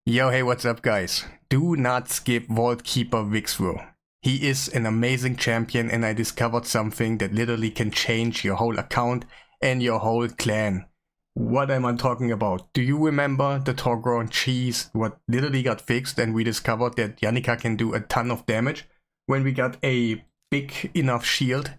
Yo, hey, what's up, guys? Do not skip Vault Keeper Wixwell. He is an amazing champion, and I discovered something that literally can change your whole account and your whole clan. What am I talking about? Do you remember the Torground cheese, what literally got fixed, and we discovered that Yannicka can do a ton of damage when we got a big enough shield?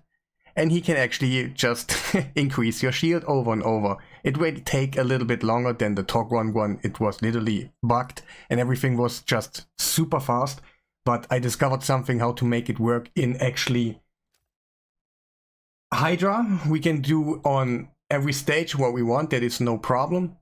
And he can actually just increase your shield over and over. It will take a little bit longer than the Torground one. It was literally bugged and everything was just super fast. But I discovered something how to make it work in actually Hydra. We can do on every stage what we want. That is no problem.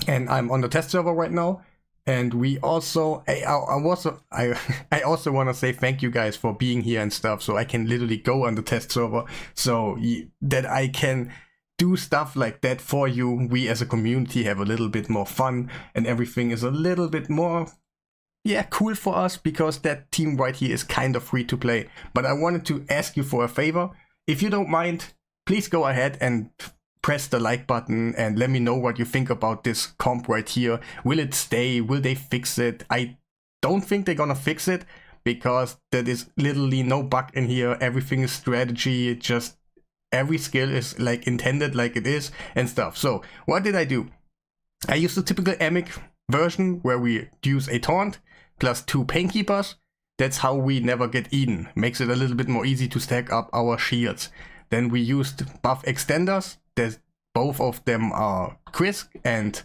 And I'm on the test server right now. And we also, I also want to say thank you guys for being here and stuff, so I can literally go on the test server, so that I can do stuff like that for you. We as a community have a little bit more fun, and everything is a little bit more, cool for us, because that team right here is kind of free to play. But I wanted to ask you for a favor. If you don't mind, please go ahead and press the like button and let me know what you think about this comp right here. Will it stay? Will they fix it? I don't think they're gonna fix it, because there is literally no bug in here. Everything is strategy. Just every skill is like intended like it is and stuff. So what did I do? I used the typical Emic version where we use a taunt plus 2 painkeepers. That's how we never get eaten. Makes it a little bit more easy to stack up our shields. Then we used buff extenders. Both of them are Krisk and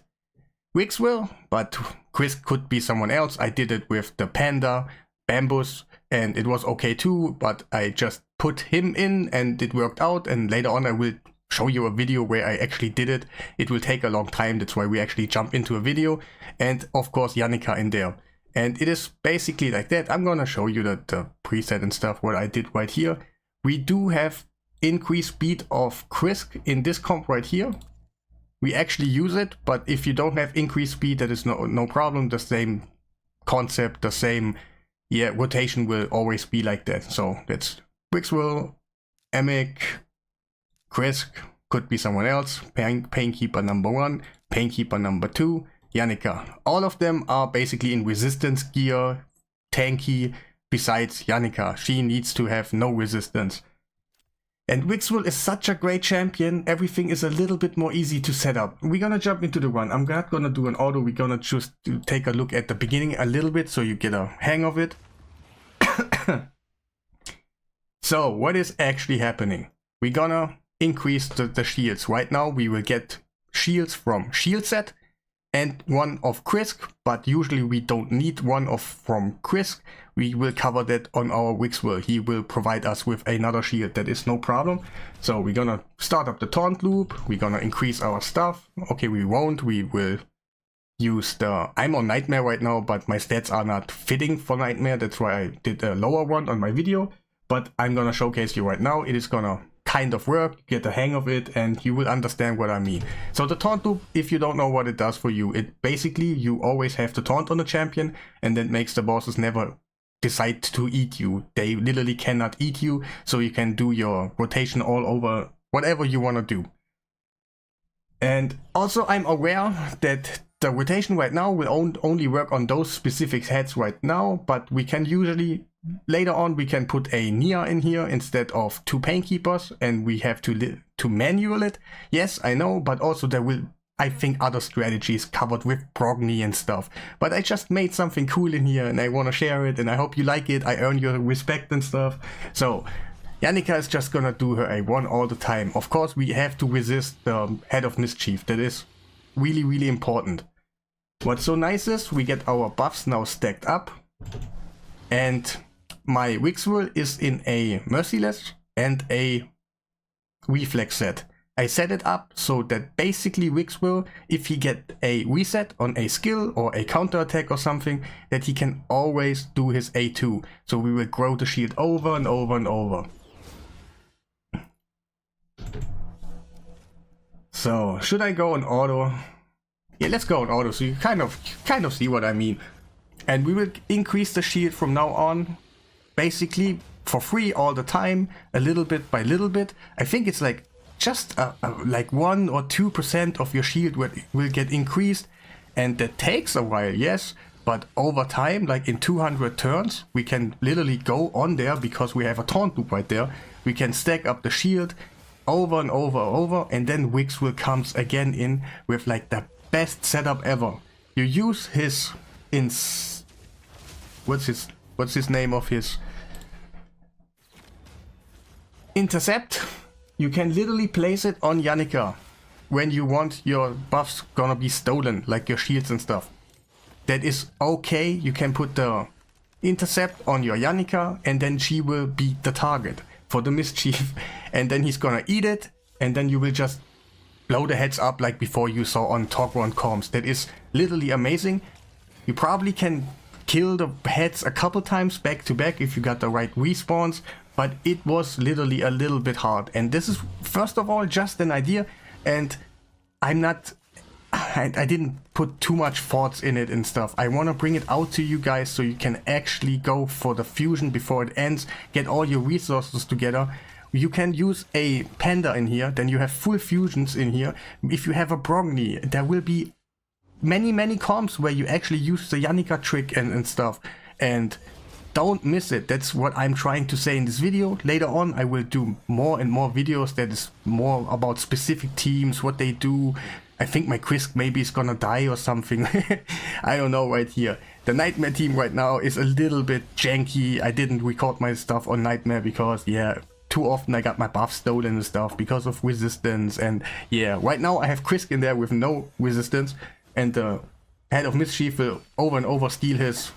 Wixwell, but Krisk could be someone else. I did it with the Panda, Bambus, and it was okay too, but I just put him in and it worked out, and later on I will show you a video where I actually did it. It will take a long time, that's why we actually jump into a video, and of course Yannicka in there. And it is basically like that. I'm gonna show you the preset and stuff, what I did right here. We do have increased speed of Krisk in this comp right here. We actually use it, but if you don't have increased speed, that is no problem. The same concept, the same rotation will always be like that. So that's Wixwell, Emic, Krisk, could be someone else, Painkeeper number 1, Painkeeper number 2, Yannicka. All of them are basically in resistance gear, tanky, besides Yannicka. She needs to have no resistance. And Wixwell is such a great champion, everything is a little bit more easy to set up. We're gonna jump into the run. I'm not gonna do an auto, we're gonna just take a look at the beginning a little bit so you get a hang of it. So, what is actually happening? We're gonna increase the shields. Right now we will get shields from shield set and one of Krisk, but usually we don't need one from Krisk. We will cover that on our Wixwell. He will provide us with another shield, that is no problem. So we're gonna start up the taunt loop, we're gonna increase our stuff. Okay, we won't, we will use the... I'm on Nightmare right now, but my stats are not fitting for Nightmare, that's why I did a lower one on my video. But I'm gonna showcase you right now, it is gonna kind of work, get the hang of it, and you will understand what I mean. So the taunt loop, if you don't know what it does for you, it basically, you always have to taunt on the champion, and that makes the bosses never decide to eat you. They literally cannot eat you, so you can do your rotation all over, whatever you want to do. And also I'm aware that the rotation right now will only work on those specific heads right now, but we can usually, later on we can put a Nia in here instead of 2 Painkeepers, and we have to manual it. Yes, I know, but also there will, I think, other strategies covered with Brogni and stuff. But I just made something cool in here and I want to share it, and I hope you like it. I earn your respect and stuff. So Yannicka is just gonna do her A1 all the time. Of course we have to resist the Head of Mischief. That is really, really important. What's so nice is we get our buffs now stacked up, and my Wixwell is in a Merciless and a Reflex set. I set it up so that basically Wixwell, if he get a reset on a skill or a counter attack or something, that he can always do his A2. So we will grow the shield over and over and over. So should I go on auto? Yeah, let's go on auto so you kind of see what I mean. And we will increase the shield from now on, basically for free all the time, a little bit by little bit. I think it's like just like 1 or 2% of your shield will get increased, and that takes a while, yes, but over time, like in 200 turns, we can literally go on there because we have a taunt loop right there. We can stack up the shield over and over, and then Wixwell comes again in with like the best setup ever. You use his what's his name of his intercept. You can literally place it on Yannicka when you want your buffs gonna be stolen, like your shields and stuff. That is okay. You can put the intercept on your Yannicka, and then she will be the target for the mischief, and then he's gonna eat it, and then you will just blow the heads up like before you saw on Talkrun comms. That is literally amazing. You probably can kill the heads a couple times back to back if you got the right respawns, but it was literally a little bit hard. And this is first of all just an idea, and I didn't put too much thoughts in it and stuff. I want to bring it out to you guys so you can actually go for the fusion before it ends, get all your resources together. You can use a panda in here, then you have full fusions in here. If you have a Brogni, there will be many comps where you actually use the Yannicka trick and stuff. And don't miss it. That's what I'm trying to say in this video. Later on I will do more and more videos that is more about specific teams, what they do. I think my Krisk maybe is gonna die or something. I don't know right here. The Nightmare team right now is a little bit janky. I didn't record my stuff on Nightmare because, yeah, too often I got my buff stolen and stuff because of resistance. And yeah, right now I have Krisk in there with no resistance, and the Head of Mischief will over and over steal his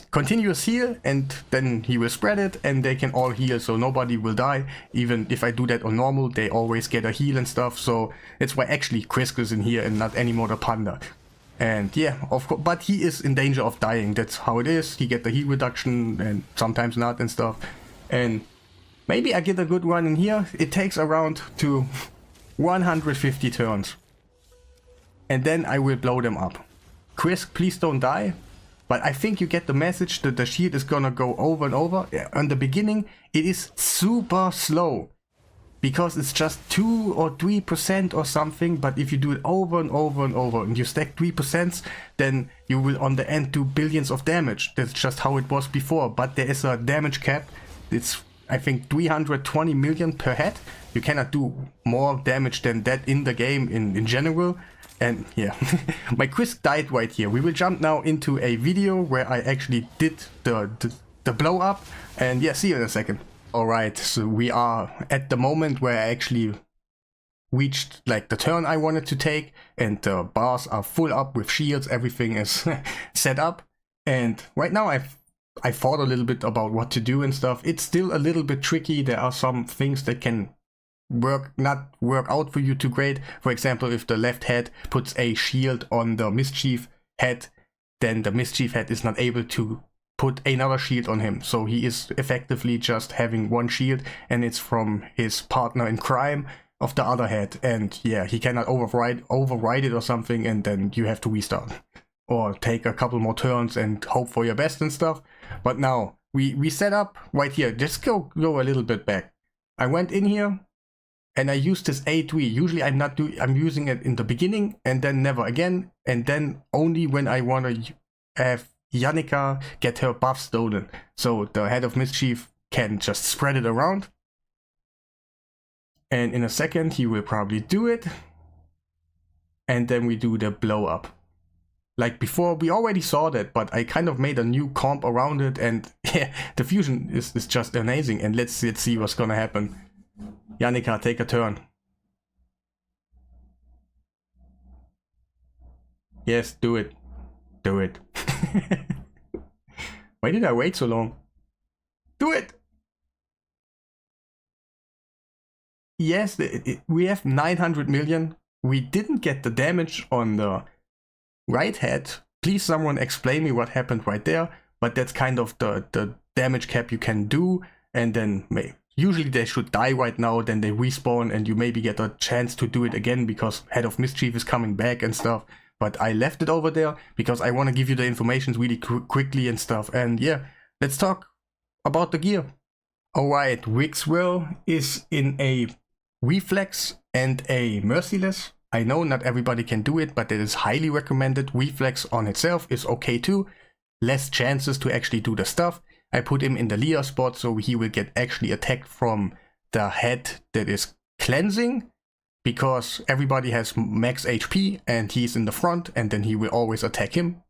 continuous heal, and then he will spread it and they can all heal, so nobody will die. Even if I do that on normal, they always get a heal and stuff, so that's why actually Krisk is in here and not anymore the panda. And yeah, of course, but he is in danger of dying. That's how it is. He get the heal reduction and sometimes not and stuff. And maybe I get a good run in here. It takes around to 150 turns, and then I will blow them up. Krisk, please don't die. But I think you get the message that the shield is gonna go over and over. In the beginning, it is super slow because it's just 2 or 3% or something. But if you do it over and over and over and you stack 3%, then you will on the end do billions of damage. That's just how it was before. But there is a damage cap. It's, I think, 320 million per head. You cannot do more damage than that in the game in general. And yeah, my Krisk died right here. We will jump now into a video where I actually did the blow up, and yeah, see you in a second. Alright, so we are at the moment where I actually reached like the turn I wanted to take, and the bars are full up with shields, everything is set up. And right now I thought a little bit about what to do and stuff. It's still a little bit tricky. There are some things that can not work out for you too great. For example, if the left head puts a shield on the mischief head, then the mischief head is not able to put another shield on him, so he is effectively just having one shield, and it's from his partner in crime of the other head. And yeah, he cannot override it or something, and then you have to restart or take a couple more turns and hope for your best and stuff. But now we set up right here. Just go a little bit back. I went in here and I used this A3. Usually I'm using it in the beginning and then never again, and then only when I want to have Yannicka get her buff stolen, so the Head of Mischief can just spread it around. And in a second he will probably do it, and then we do the blow up. Like before, we already saw that, but I kind of made a new comp around it, and yeah, the fusion is just amazing. And let's see what's gonna happen. Yannicka, take a turn. Yes, do it. Do it. Why did I wait so long? Do it! Yes, we have 900 million. We didn't get the damage on the right head. Please someone explain me what happened right there. But that's kind of the damage cap you can do. And then usually they should die right now, then they respawn and you maybe get a chance to do it again because Head of Mischief is coming back and stuff. But I left it over there because I want to give you the information really quickly and stuff. And yeah, let's talk about the gear. Alright, Wixwell is in a Reflex and a Merciless. I know not everybody can do it, but it is highly recommended. Reflex on itself is okay too. Less chances to actually do the stuff. I put him in the leader spot so he will get actually attacked from the head that is cleansing, because everybody has max HP and he's in the front, and then he will always attack him.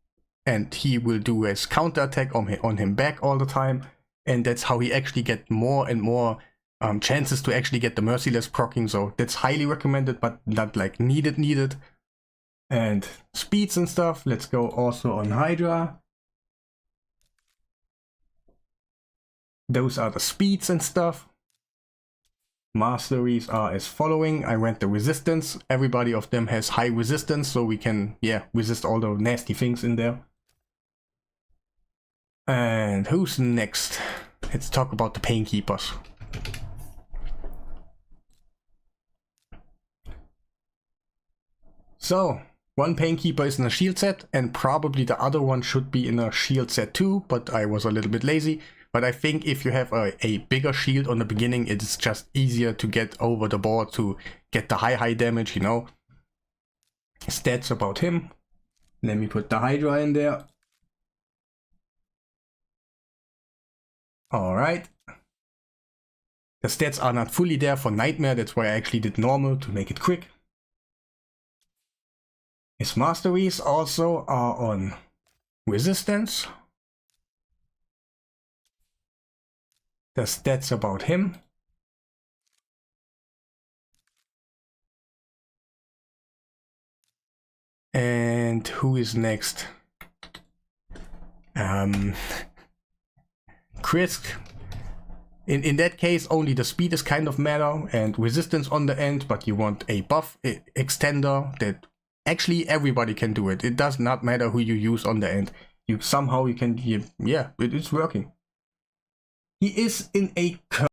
And he will do his counter attack on him back all the time. And that's how he actually get more and more chances to actually get the merciless proccing. So that's highly recommended, but not like needed. And speeds and stuff. Let's go also on Hydra. Those are the speeds and stuff. Masteries are as following. I went the resistance. Everybody of them has high resistance, so we can, yeah, resist all the nasty things in there. And who's next? Let's talk about the Pain Keepers. So, one Pain Keeper is in a shield set, and probably the other one should be in a shield set too, but I was a little bit lazy. But I think if you have a bigger shield on the beginning, it's just easier to get over the board to get the high damage, you know. Stats about him. Let me put the Hydra in there. Alright. The stats are not fully there for Nightmare, that's why I actually did normal to make it quick. His masteries also are on resistance. The stats about him. And who is next? Chris. In that case, only the speed is kind of matter and resistance on the end, but you want a buff extender that actually everybody can do it. It does not matter who you use on the end. You can, yeah, it's working. He is in a